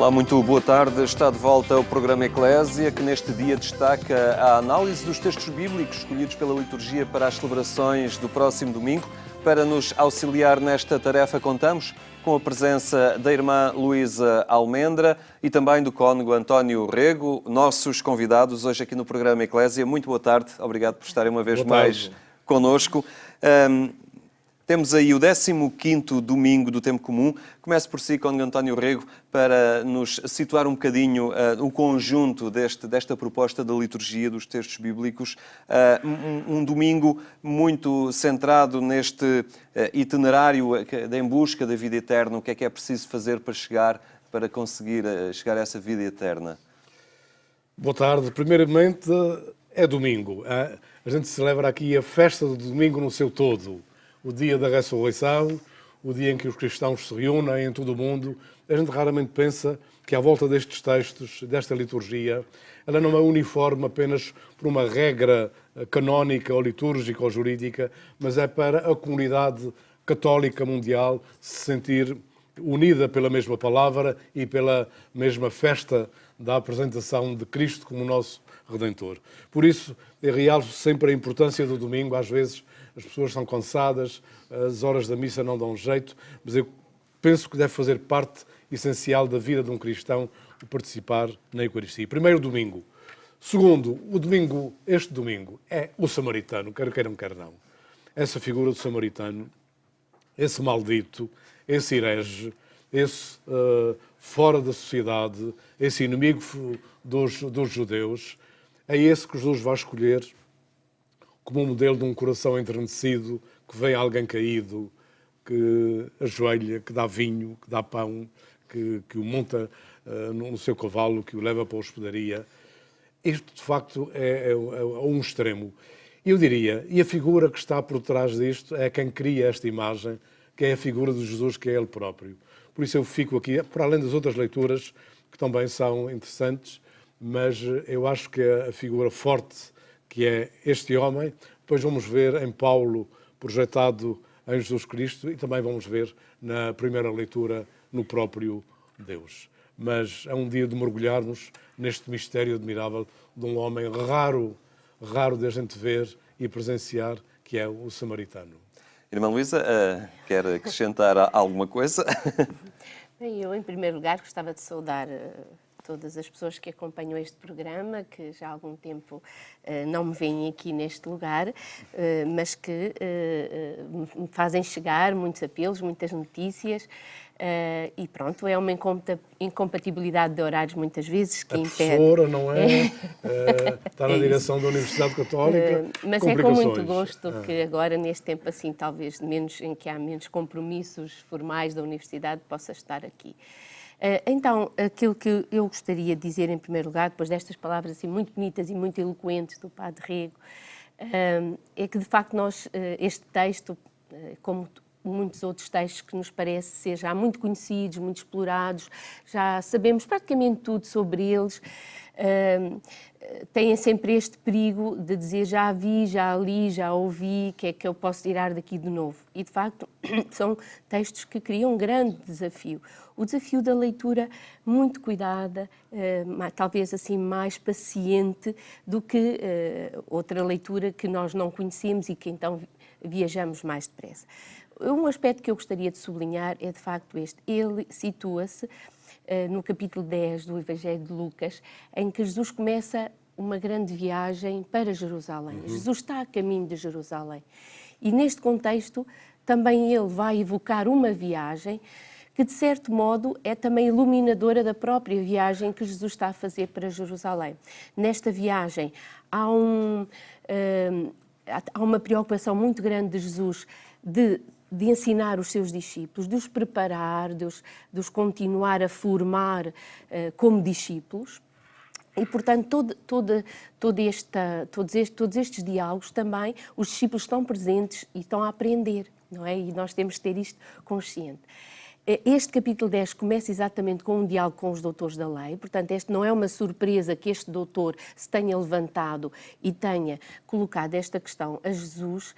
Olá, muito boa tarde. Está de volta o programa Eclésia, que neste dia destaca a análise dos textos bíblicos escolhidos pela liturgia para as celebrações do próximo domingo. Para nos auxiliar nesta tarefa, contamos com a presença da irmã Luísa Almendra e também do cônego António Rego, nossos convidados hoje aqui no programa Eclésia. Muito boa tarde, obrigado por estarem uma vez mais connosco. Temos aí o 15º domingo do Tempo Comum. Começo por si, cônego António Rego, para nos situar um bocadinho o conjunto desta proposta da liturgia dos textos bíblicos. Um domingo muito centrado neste itinerário em busca da vida eterna. O que é preciso fazer para conseguir chegar a essa vida eterna? Boa tarde. Primeiramente, é domingo. A gente celebra aqui a festa do domingo no seu todo. O dia da ressurreição, o dia em que os cristãos se reúnem em todo o mundo. A gente raramente pensa que à volta destes textos, desta liturgia, ela não é uniforme apenas por uma regra canónica ou litúrgica ou jurídica, mas é para a comunidade católica mundial se sentir unida pela mesma palavra e pela mesma festa da apresentação de Cristo como nosso Redentor. Por isso, eu realço sempre a importância do domingo. Às vezes as pessoas são cansadas, as horas da missa não dão jeito, mas eu penso que deve fazer parte essencial da vida de um cristão o participar na Eucaristia. Primeiro, domingo. Segundo, este domingo é o samaritano, quer queiram, quer não. Essa figura do samaritano, esse maldito, esse herege, esse fora da sociedade, esse inimigo dos judeus, é esse que Jesus vai escolher como um modelo de um coração enternecido, que vê alguém caído, que ajoelha, que dá vinho, que dá pão, que o monta no seu cavalo, que o leva para a hospedaria. Isto, de facto, é um extremo. Eu diria, e a figura que está por trás disto é quem cria esta imagem, que é a figura de Jesus, que é Ele próprio. Por isso eu fico aqui, para além das outras leituras, que também são interessantes, mas eu acho que a figura forte que é este homem, depois vamos ver em Paulo projetado em Jesus Cristo e também vamos ver na primeira leitura no próprio Deus. Mas é um dia de mergulharmos neste mistério admirável de um homem raro de a gente ver e presenciar, que é o samaritano. Irmã Luísa, quer acrescentar alguma coisa? Bem, eu, em primeiro lugar, gostava de saudar todas as pessoas que acompanham este programa, que já há algum tempo não me veem aqui neste lugar, mas que me fazem chegar muitos apelos, muitas notícias, e pronto, é uma incompatibilidade de horários muitas vezes que impede. A professora, não é? Está na direção da Universidade Católica. Mas é com muito gosto que agora, neste tempo assim, talvez em que há menos compromissos formais da Universidade, possa estar aqui. Então, aquilo que eu gostaria de dizer em primeiro lugar, depois destas palavras assim muito bonitas e muito eloquentes do Padre Rego, é que de facto este texto, como muitos outros textos que nos parece ser já muito conhecidos, muito explorados, já sabemos praticamente tudo sobre eles, têm sempre este perigo de dizer já vi, já li, já ouvi, o que é que eu posso tirar daqui de novo? E, de facto, são textos que criam um grande desafio. O desafio da leitura muito cuidada, talvez assim mais paciente do que outra leitura que nós não conhecemos e que então viajamos mais depressa. Um aspecto que eu gostaria de sublinhar é, de facto, este. Ele situa-se no capítulo 10 do Evangelho de Lucas, em que Jesus começa uma grande viagem para Jerusalém. Jesus está a caminho de Jerusalém. E neste contexto também ele vai evocar uma viagem que, de certo modo, é também iluminadora da própria viagem que Jesus está a fazer para Jerusalém. Nesta viagem há uma preocupação muito grande de Jesus de ensinar os seus discípulos, de os preparar, de os continuar a formar como discípulos. E, portanto, todos estes diálogos também, os discípulos estão presentes e estão a aprender, não é? E nós temos de ter isto consciente. Este capítulo 10 começa exatamente com um diálogo com os doutores da lei, portanto, este não é uma surpresa que este doutor se tenha levantado e tenha colocado esta questão a Jesus,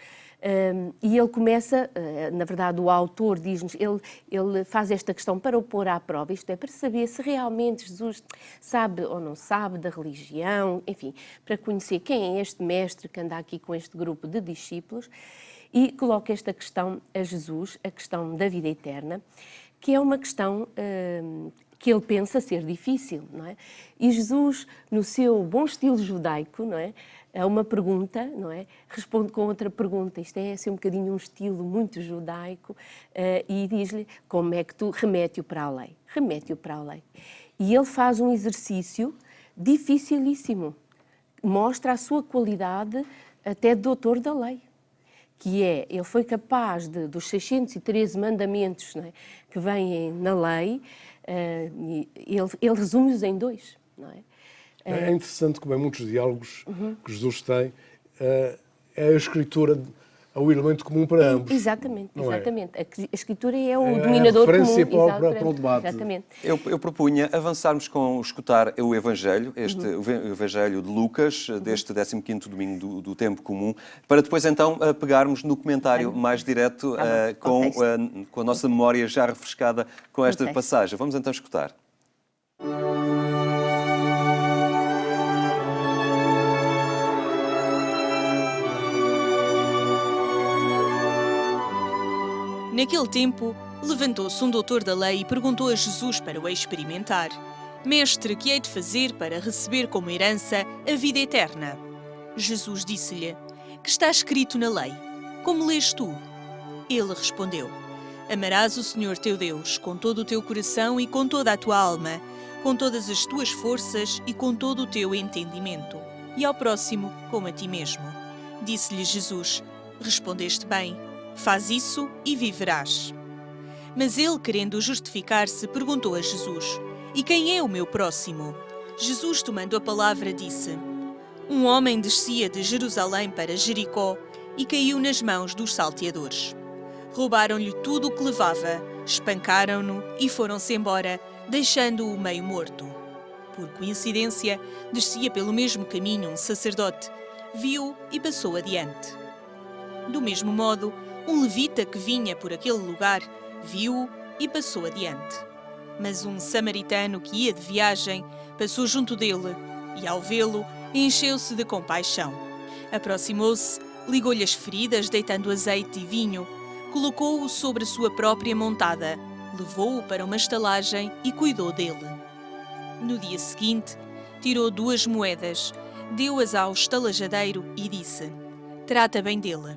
E ele começa, na verdade o autor diz-nos, ele faz esta questão para o pôr à prova, isto é, para saber se realmente Jesus sabe ou não sabe da religião, enfim, para conhecer quem é este mestre que anda aqui com este grupo de discípulos, e coloca esta questão a Jesus, a questão da vida eterna, que é uma questão que ele pensa ser difícil, não é? E Jesus, no seu bom estilo judaico, não é? A uma pergunta, não é? Responde com outra pergunta. Isto é assim um bocadinho um estilo muito judaico, e diz-lhe como é que tu remete-o para a lei. Remete-o para a lei. E ele faz um exercício dificilíssimo. Mostra a sua qualidade até de doutor da lei. Que é, ele foi capaz dos 613 mandamentos, não é? Que vêm na lei, ele resume-os em 2, não é? É interessante como em muitos diálogos que Jesus tem, é a escritura o elemento comum para ambos. Exatamente, exatamente. É? A escritura é o dominador comum. É a referência para o debate. Exatamente. Eu propunha avançarmos com escutar o Evangelho, o Evangelho de Lucas, deste 15º domingo do Tempo Comum, para depois então pegarmos no comentário mais direto com a nossa memória já refrescada com esta passagem. Vamos então escutar. Naquele tempo, levantou-se um doutor da lei e perguntou a Jesus para o experimentar: Mestre, que hei de fazer para receber como herança a vida eterna? Jesus disse-lhe: Que está escrito na lei? Como lês tu? Ele respondeu: Amarás o Senhor teu Deus com todo o teu coração e com toda a tua alma, com todas as tuas forças e com todo o teu entendimento, e ao próximo como a ti mesmo. Disse-lhe Jesus: Respondeste bem. Faz isso e viverás. Mas ele, querendo justificar-se, perguntou a Jesus: E quem é o meu próximo? Jesus, tomando a palavra, disse: Um homem descia de Jerusalém para Jericó e caiu nas mãos dos salteadores. Roubaram-lhe tudo o que levava, espancaram-no e foram-se embora, deixando-o meio morto. Por coincidência, descia pelo mesmo caminho um sacerdote, viu e passou adiante. Do mesmo modo, um levita que vinha por aquele lugar viu-o e passou adiante. Mas um samaritano que ia de viagem passou junto dele e, ao vê-lo, encheu-se de compaixão. Aproximou-se, ligou-lhe as feridas, deitando azeite e vinho, colocou-o sobre a sua própria montada, levou-o para uma estalagem e cuidou dele. No dia seguinte, tirou 2 moedas, deu-as ao estalajadeiro e disse: Trata bem dele.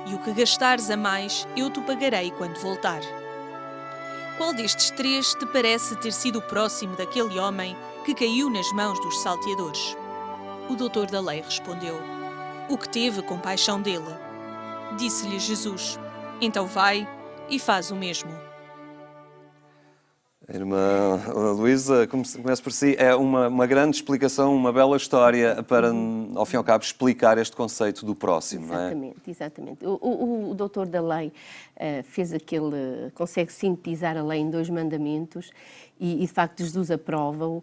E o que gastares a mais, eu te pagarei quando voltar. Qual destes 3 te parece ter sido o próximo daquele homem que caiu nas mãos dos salteadores? O doutor da lei respondeu: O que teve compaixão dele. Disse-lhe Jesus: Então vai e faz o mesmo. Irmã Luísa, começo por si, é uma grande explicação, uma bela história para, ao fim e ao cabo, explicar este conceito do próximo, exatamente, não é? Exatamente. O doutor da lei consegue sintetizar a lei em 2 mandamentos e de facto Jesus aprova-o,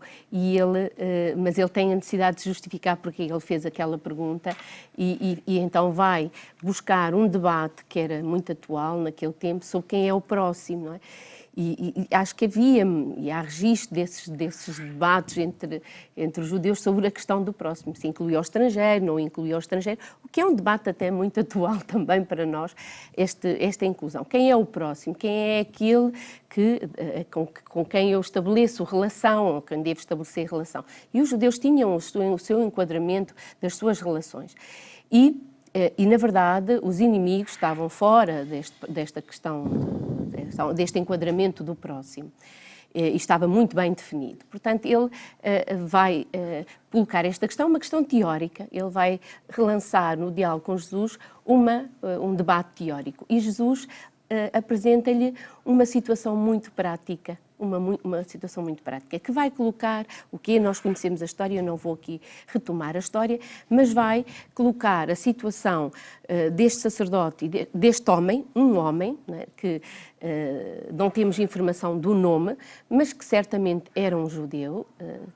mas ele tem a necessidade de justificar porque ele fez aquela pergunta e então vai buscar um debate que era muito atual naquele tempo sobre quem é o próximo, não é? E acho que e há registro desses debates entre os judeus sobre a questão do próximo, se incluía o estrangeiro, não incluía o estrangeiro, o que é um debate até muito atual também para nós, esta inclusão. Quem é o próximo? Quem é aquele com quem eu estabeleço relação, ou quem devo estabelecer relação? E os judeus tinham o seu enquadramento das suas relações. E, na verdade, os inimigos estavam fora desta questão, deste enquadramento do próximo. E estava muito bem definido. Portanto, ele vai colocar esta questão, uma questão teórica. Ele vai relançar no diálogo com Jesus um debate teórico. E Jesus apresenta-lhe uma situação muito prática, uma situação muito prática, que vai colocar o que nós conhecemos a história, eu não vou aqui retomar a história, mas vai colocar a situação deste sacerdote, deste homem, um homem, né, que não temos informação do nome, mas que certamente era um judeu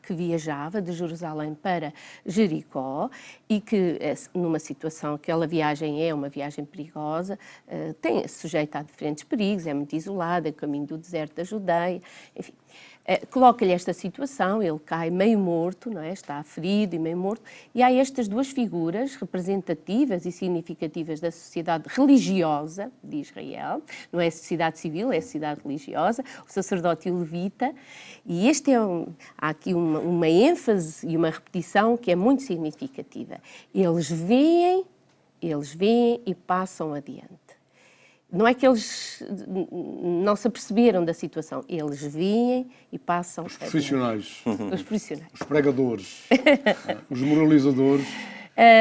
que viajava de Jerusalém para Jericó e que, numa situação, aquela viagem é uma viagem perigosa, sujeita a diferentes perigos, é muito isolada, é o caminho do deserto da Judeia, enfim. Coloca-lhe esta situação, ele cai meio morto, não é? Está ferido e meio morto, e há estas duas figuras representativas e significativas da sociedade religiosa de Israel, não é a sociedade civil, é a sociedade religiosa, o sacerdote e o levita, e há aqui uma ênfase e uma repetição que é muito significativa. Eles veem e passam adiante. Não é que eles não se aperceberam da situação, eles veem e passam. Os profissionais, os profissionais, os pregadores, os moralizadores,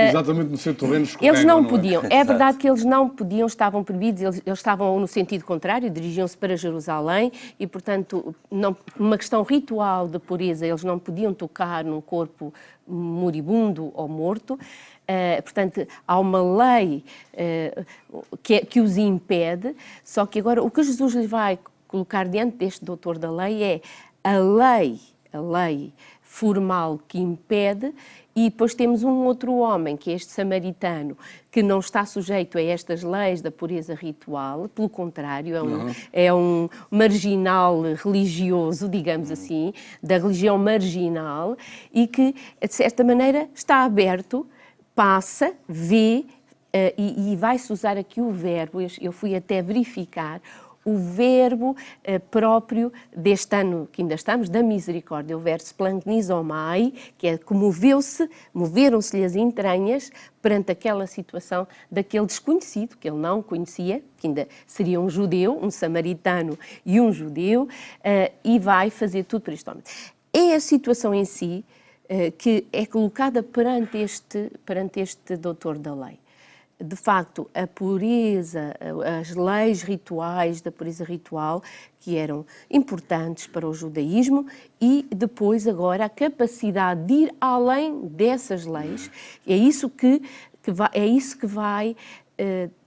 exatamente no seu terreno escorrega, eles não é? podiam. É verdade que eles não podiam, estavam proibidos, eles estavam no sentido contrário, dirigiam-se para Jerusalém e, portanto, uma questão ritual de pureza, eles não podiam tocar num corpo moribundo ou morto. Portanto, há uma lei que os impede, só que agora o que Jesus lhe vai colocar diante deste doutor da lei é a lei formal que impede, e depois temos um outro homem, que é este samaritano, que não está sujeito a estas leis da pureza ritual, pelo contrário, é um marginal religioso, digamos assim, da religião marginal, e que, de certa maneira, está aberto, passa, vê, e vai-se usar aqui o verbo, eu fui até verificar, o verbo próprio deste ano que ainda estamos, da misericórdia, o verbo splanchnizomai, que é moveram-se-lhe as entranhas perante aquela situação daquele desconhecido, que ele não conhecia, que ainda seria um judeu, um samaritano e um judeu, e vai fazer tudo por este homem. É a situação em si que é colocada perante este doutor da lei. De facto, a pureza, as leis rituais da pureza ritual, que eram importantes para o judaísmo, e depois agora a capacidade de ir além dessas leis, é isso que vai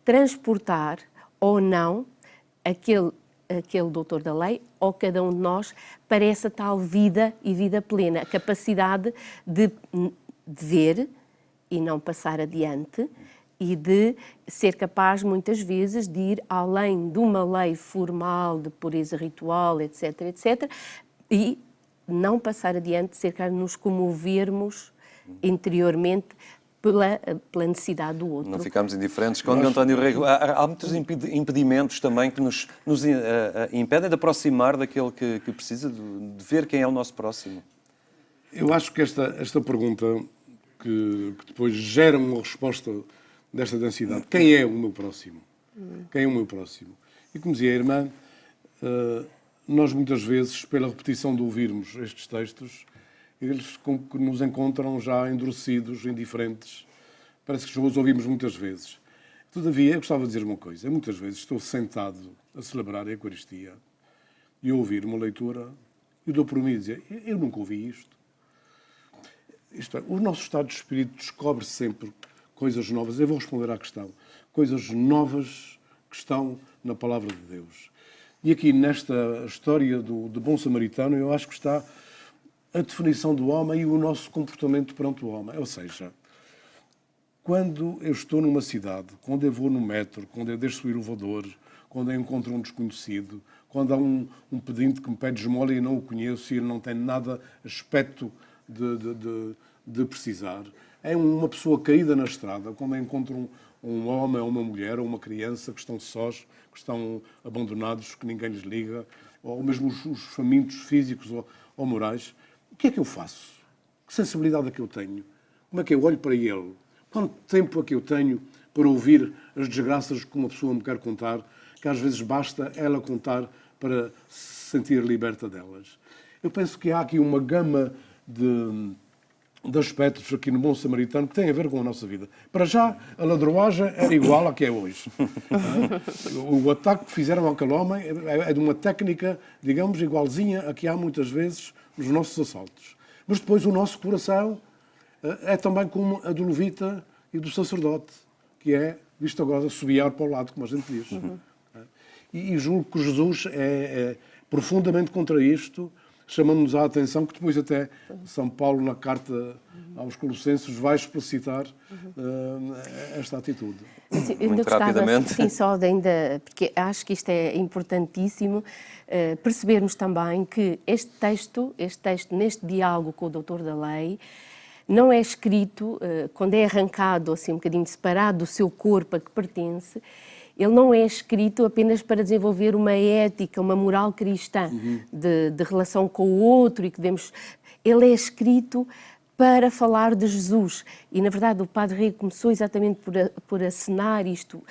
transportar ou não aquele doutor da lei, ou cada um de nós, para essa tal vida e vida plena, a capacidade de ver e não passar adiante, e de ser capaz, muitas vezes, de ir além de uma lei formal de pureza ritual, etc., etc., e não passar adiante, ser capaz de nos comovermos interiormente pela necessidade do outro. Não ficamos indiferentes. Quando António Rego, há muitos impedimentos também que nos impedem de aproximar daquele que precisa de ver quem é o nosso próximo. Eu acho que esta pergunta, que depois gera uma resposta desta densidade, quem é o meu próximo? Quem é o meu próximo? E como dizia a irmã, nós muitas vezes, pela repetição de ouvirmos estes textos, eles nos encontram já endurecidos, indiferentes. Parece que os ouvimos muitas vezes. Todavia, eu gostava de dizer uma coisa. Eu muitas vezes estou sentado a celebrar a Eucaristia e a ouvir uma leitura e dou por mim e dizer, eu nunca ouvi isto. Isto é, o nosso estado de espírito descobre sempre coisas novas. Eu vou responder à questão. Coisas novas que estão na Palavra de Deus. E aqui, nesta história do bom samaritano, eu acho que está a definição do homem e o nosso comportamento perante o homem. Ou seja, quando eu estou numa cidade, quando eu vou no metro, quando eu desço o elevador, quando eu encontro um desconhecido, quando há um pedinte que me pede esmola e não o conheço e ele não tem nada aspecto de precisar, é uma pessoa caída na estrada, quando eu encontro um homem ou uma mulher ou uma criança que estão sós, que estão abandonados, que ninguém lhes liga, ou mesmo os famintos físicos ou morais, o que é que eu faço? Que sensibilidade é que eu tenho? Como é que eu olho para ele? Quanto tempo é que eu tenho para ouvir as desgraças que uma pessoa me quer contar, que às vezes basta ela contar para se sentir liberta delas? Eu penso que há aqui uma gama de aspectos aqui no Bom Samaritano que têm a ver com a nossa vida. Para já, a ladroagem era igual à que é hoje. O ataque que fizeram àquele homem é de uma técnica, digamos, igualzinha a que há muitas vezes nos nossos assaltos. Mas depois o nosso coração é também como a do levita e do sacerdote, que é, visto agora, assobiar para o lado, como a gente diz. E julgo que Jesus é profundamente contra isto, chamando-nos a atenção, que depois até São Paulo, na carta aos Colossenses, vai explicitar esta atitude. Sim, eu ainda gostava, sim, só de ainda, porque acho que isto é importantíssimo, percebermos também que este texto, neste diálogo com o doutor da lei, não é escrito, quando é arrancado, assim, um bocadinho separado do seu corpo a que pertence, ele não é escrito apenas para desenvolver uma ética, uma moral cristã de relação com o outro e que devemos... Ele é escrito para falar de Jesus. E, na verdade, o Padre Rego começou exatamente por acenar isto.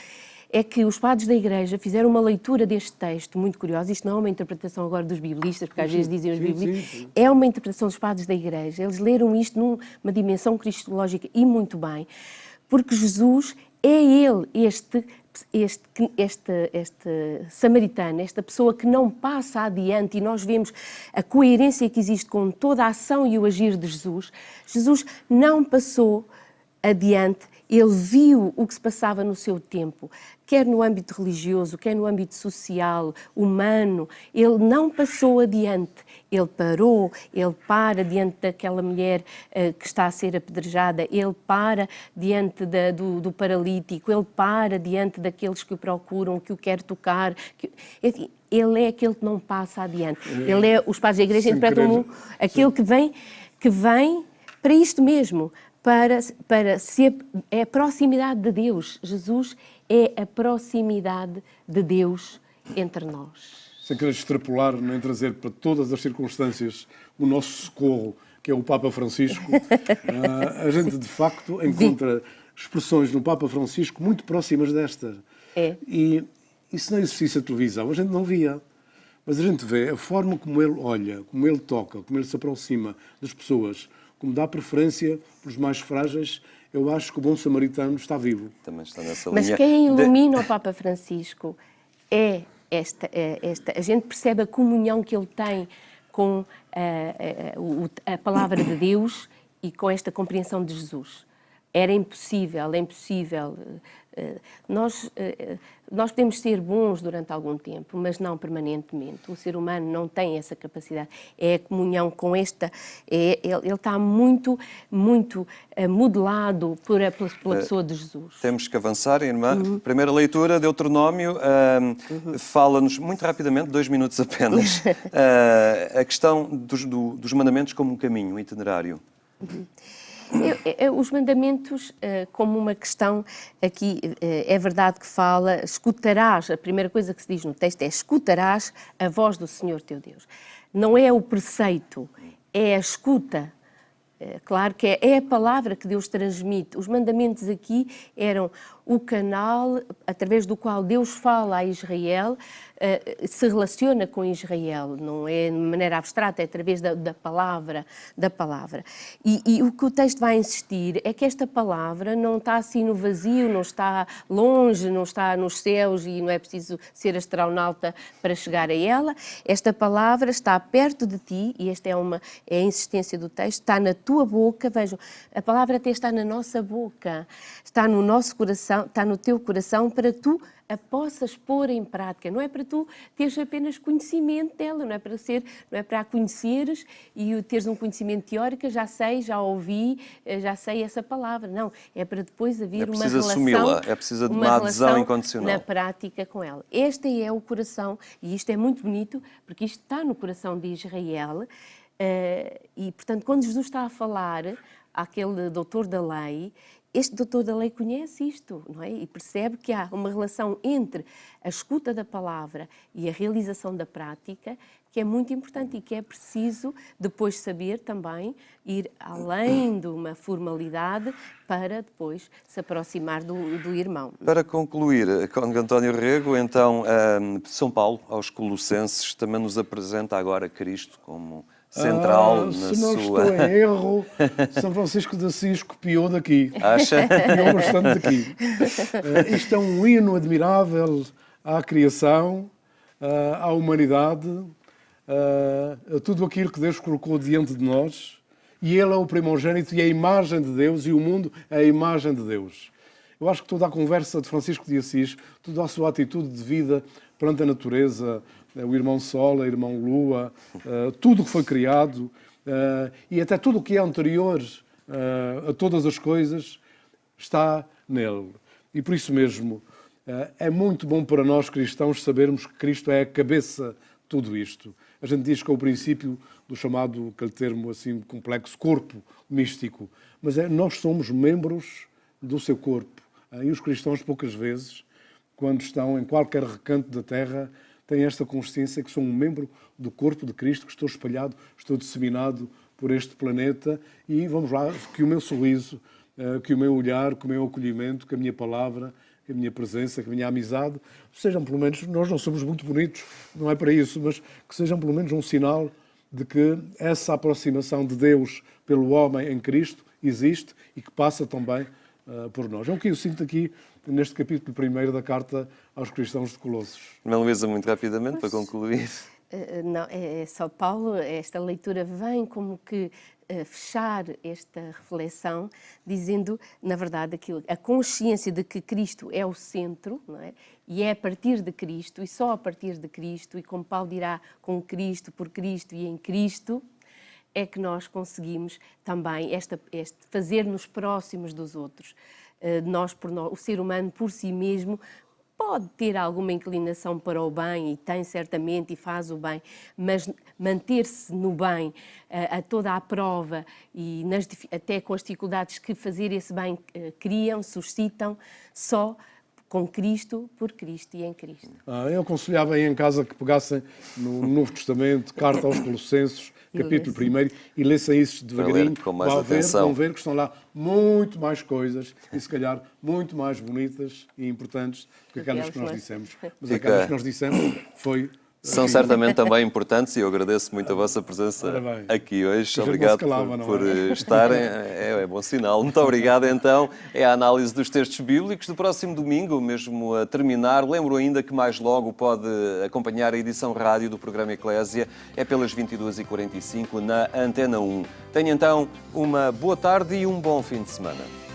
É que os padres da Igreja fizeram uma leitura deste texto muito curiosa. Isto não é uma interpretação agora dos biblistas, porque às vezes dizem os biblistas. É uma interpretação dos padres da Igreja. Eles leram isto numa dimensão cristológica e muito bem, porque Jesus é ele, este samaritano, esta pessoa que não passa adiante, e nós vemos a coerência que existe com toda a ação e o agir de Jesus. Jesus não passou adiante, ele viu o que se passava no seu tempo, quer no âmbito religioso, quer no âmbito social, humano. Ele não passou adiante, ele parou, ele para diante daquela mulher que está a ser apedrejada, ele para diante do paralítico, ele para diante daqueles que o procuram, que o quer tocar. Enfim, ele é aquele que não passa adiante. Ele é, os padres da Igreja interpretam aquele que vem para isto mesmo, para ser, é a proximidade de Deus. Jesus é a proximidade de Deus entre nós. Sem querer extrapolar, nem trazer para todas as circunstâncias o nosso socorro, que é o Papa Francisco, a gente de facto encontra expressões no Papa Francisco muito próximas desta. E isso não existisse a televisão, a gente não via. Mas a gente vê a forma como ele olha, como ele toca, como ele se aproxima das pessoas, como dá preferência pelos mais frágeis. Eu acho que o bom samaritano está vivo. Também está nessa linha. Mas quem ilumina o Papa Francisco é a gente percebe a comunhão que ele tem com a palavra de Deus e com esta compreensão de Jesus. Era impossível, é impossível. Nós podemos ser bons durante algum tempo, mas não permanentemente. O ser humano não tem essa capacidade. É a comunhão com esta... Ele está muito, muito modelado pela pessoa de Jesus. Temos que avançar, irmã. Primeira leitura, Deuteronômio, fala-nos, muito rapidamente, 2 minutos apenas, a questão dos mandamentos como um caminho, um itinerário. Os mandamentos, como uma questão, aqui é verdade que fala, escutarás, a primeira coisa que se diz no texto é escutarás a voz do Senhor teu Deus. Não é o preceito, é a escuta. Claro que é a palavra que Deus transmite. Os mandamentos aqui eram o canal através do qual Deus fala a Israel, se relaciona com Israel, não é de maneira abstrata, é através da palavra. E o que o texto vai insistir é que esta palavra não está assim no vazio, não está longe, não está nos céus e não é preciso ser astronauta para chegar a ela. Esta palavra está perto de ti, e esta é a insistência do texto, está na tua boca. Vejam, a palavra até está na nossa boca, está no nosso coração, está no teu coração, para que tu a possas pôr em prática. Não é para tu teres apenas conhecimento dela, não é para a conheceres e teres um conhecimento teórico, já sei, já ouvi, já sei essa palavra. Não, é para depois haver uma relação... assumi-la, é preciso de uma adesão incondicional. Na prática com ela. Este é o coração, e isto é muito bonito, porque isto está no coração de Israel, e, portanto, quando Jesus está a falar àquele doutor da lei, este doutor da lei conhece isto, não é? E percebe que há uma relação entre a escuta da palavra e a realização da prática que é muito importante e que é preciso depois saber também ir além de uma formalidade para depois se aproximar do irmão. Para concluir, com António Rego, então, São Paulo, aos Colossenses, também nos apresenta agora Cristo como central na sua... Se não estou em erro, São Francisco de Assis copiou daqui. Acha? Copiou bastante daqui. Isto é um hino admirável à criação, à humanidade, a tudo aquilo que Deus colocou diante de nós. E Ele é o primogênito e a imagem de Deus, e o mundo é a imagem de Deus. Eu acho que toda a conversa de Francisco de Assis, toda a sua atitude de vida perante a natureza, o irmão Sol, a irmã Lua, tudo o que foi criado e até tudo o que é anterior a todas as coisas está nele. E por isso mesmo é muito bom para nós cristãos sabermos que Cristo é a cabeça de tudo isto. A gente diz que é o princípio do chamado, aquele termo assim complexo, corpo místico. Mas nós somos membros do seu corpo. E os cristãos, poucas vezes, quando estão em qualquer recanto da terra, têm esta consciência que sou um membro do corpo de Cristo, que estou espalhado, estou disseminado por este planeta e, vamos lá, que o meu sorriso, que o meu olhar, que o meu acolhimento, que a minha palavra, que a minha presença, que a minha amizade, sejam pelo menos, nós não somos muito bonitos, não é para isso, mas que sejam pelo menos um sinal de que essa aproximação de Deus pelo homem em Cristo existe e que passa também por nós. É o que eu sinto aqui neste capítulo 1 da carta aos cristãos de Colossos. Irmã Luísa, muito rapidamente, para concluir. Não, é só Paulo, esta leitura vem como que fechar esta reflexão, dizendo, na verdade, a consciência de que Cristo é o centro, não é? E é a partir de Cristo, e só a partir de Cristo, e como Paulo dirá, com Cristo, por Cristo e em Cristo, é que nós conseguimos também fazer-nos próximos dos outros. O ser humano por si mesmo pode ter alguma inclinação para o bem, e tem certamente, e faz o bem, mas manter-se no bem a toda a prova e até com as dificuldades que fazer esse bem criam, suscitam, só com Cristo, por Cristo e em Cristo. Eu aconselhava aí em casa que pegassem no Novo Testamento, carta aos Colossenses, capítulo 1, e lessem isso devagarinho. Com mais atenção. Vão ver que estão lá muito mais coisas e, se calhar, muito mais bonitas e importantes do que aquelas que nós dissemos. Mas aquelas que nós dissemos foi... São certamente também importantes e eu agradeço muito a vossa presença aqui hoje. Obrigado por estarem. É bom sinal. Muito obrigado, então. É a análise dos textos bíblicos do próximo domingo, mesmo a terminar. Lembro ainda que mais logo pode acompanhar a edição rádio do programa Eclésia. É pelas 22h45 na Antena 1. Tenha então uma boa tarde e um bom fim de semana.